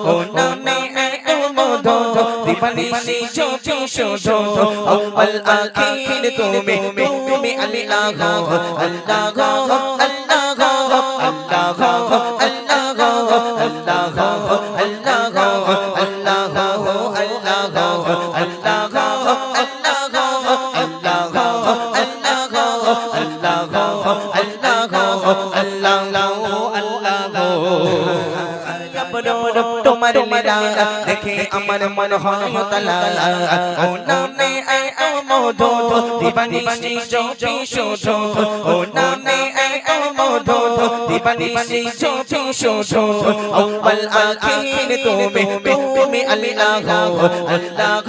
ও নামে এত মধু দিবানিশি জ্যোতি শুধু আউয়াল আখির তুমি তুমি আল্লাহ আল্লাহ আল্লাহ তোমার লীলা দেখে আমার মন হয় তালা ও নামে এত মধু দিবানিশি জ্যোতি শুধু ও নামে এত মধু দিবানিশি জ্যোতি শুধু আউয়াল আখির তুমি তুমি আল্লাহ আল্লাহ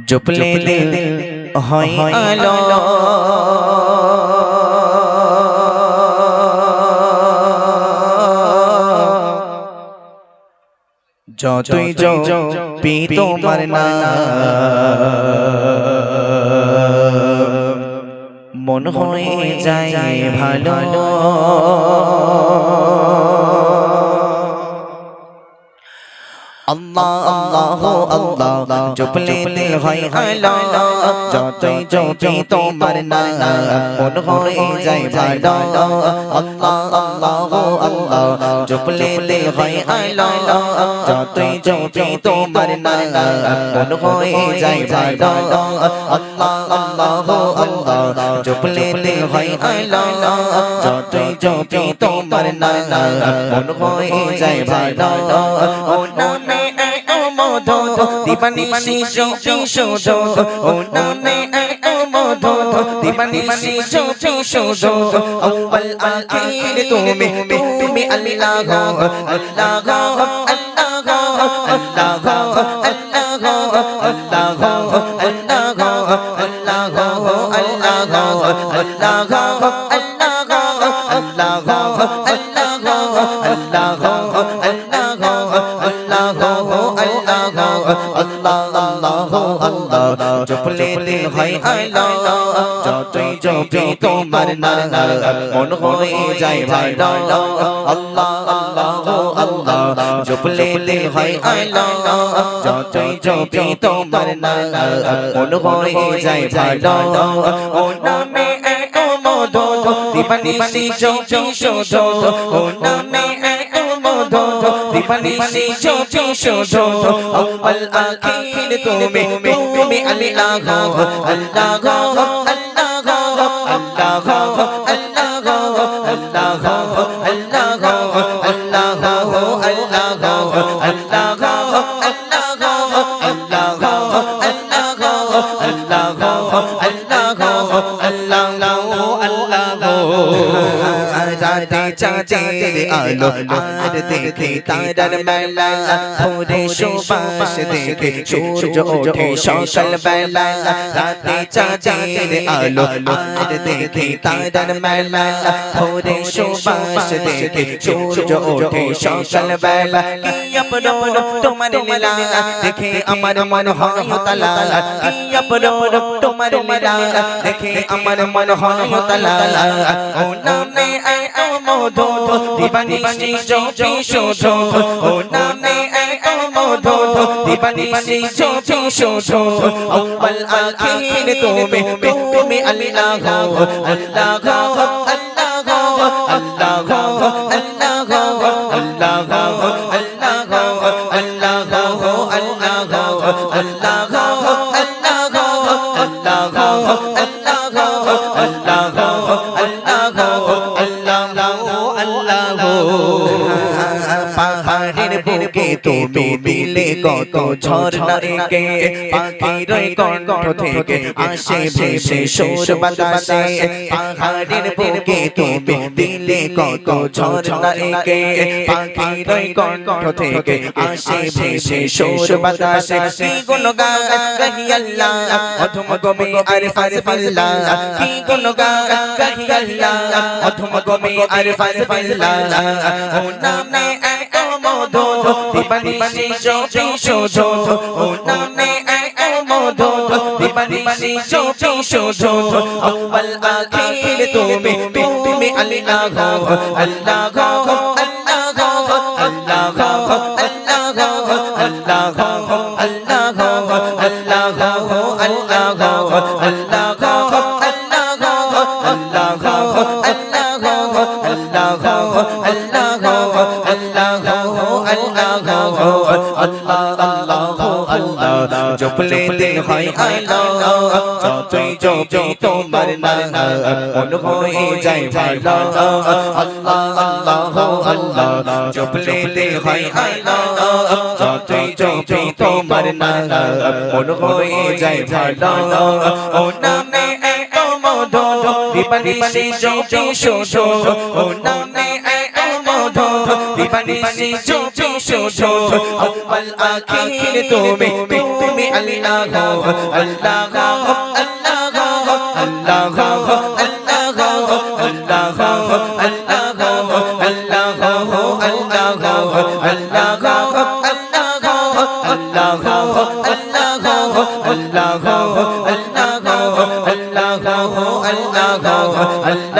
জপলে দিল হয় আলো যতই জপি তোমার নাম মন হয়ে যায় ভালো আল্লাহ আল্লাহ আল্লাহ জপলে দিল হয় আলো যতই জপি তোমার নাম মন হয়ে যায় ভালো আল্লাহ আল্লাহ আল্লাহ জপলে দিল হয় আলো যতই জপি তোমার নাম মন হয়ে যায় ভালো আল্লাহ আল্লাহ আল্লাহ জপলে দিল হয় আলো যতই জপি তোমার নাম মন হয়ে যায় ভালো ও নামে দিবানিশি জ্যোতি শুধু ও নামে এত মধু দিবানিশি জ্যোতি শুধু আউয়াল আখির তুমি তুমি আল্লাহ আল্লাহ জপলে দিল হয় আলো যতই জপি তোমার নাম মন হয়ে যায় ভালো আল্লাহ আল্লাহ আল্লাহ জপলে দিল হয় আলো যতই জপি তোমার নাম মন হয়ে যায় ভালো ও নামে এত মধু দিবানিশি জ্যোতি শুধু ও নামে দিবানিশি জ্যোতি শুধু আউয়াল আখির তুমি তুমি আল্লাহ আল্লাহ চাঁদের আলো আর দেখে তারার মেলা ভোরে সুবাস দেখে সূর্য ওঠে সকাল বেলা রাতে চাঁদের আলো আর দেখে তারার মেলা ভোরে সুবাস দেখে সূর্য ওঠে সকাল বেলা কি অপরূপ তোমার লীলা দেখে আমার মন হয় তালা কি অপরূপ তোমার লীলা দেখে আমার মন হয় তালা ও নামে মধু দিবানিশি জ্যোতি শুধু ও নামে এত মধু দিবানিশি জ্যোতি শুধু আউয়াল আখির তুমি তুমি আল্লাহ আল্লাহ পাহাড়ের বুকে তুমি দিলে কত ঝর্ণা এঁকে পাখির কণ্ঠ থেকে আসে ভেসে সুর বাতাসে পাহাড়ের বুকে তুমি দিলে কত ঝর্ণা এঁকে পাখির কণ্ঠ থেকে আসে ভেসে সুর বাতাসে কি গুণগান গাহি আল্লাহ অধম গমে আরফাজ বিল্লাহ কি গুণগান গাহি আল্লাহ অধম গমে আরফাজ বিল্লাহ ও নামে মধু দিবানিশি জপি শুধু ও নামে এত মধু দিবানিশি জপি শুধু আউয়াল আখির তুমি তুমি আল্লাহ আল্লাহ জপলে দিল হয় আল্লাহ যতই জপি তোমার নাম মন হয়ে যায় ভালো আল্লাহ আল্লাহ আল্লাহ জপলে দিল হয় আল্লাহ যতই জপি তোমার নাম মন হয়ে যায় ভালো ও নামে এত মধু দিবানিশি জপি শুধু ও নামে এত মধু দিবানিশি জপি শুধু আউয়াল আখির তুমি তুমি আল্লাহ আল্লাহ Allah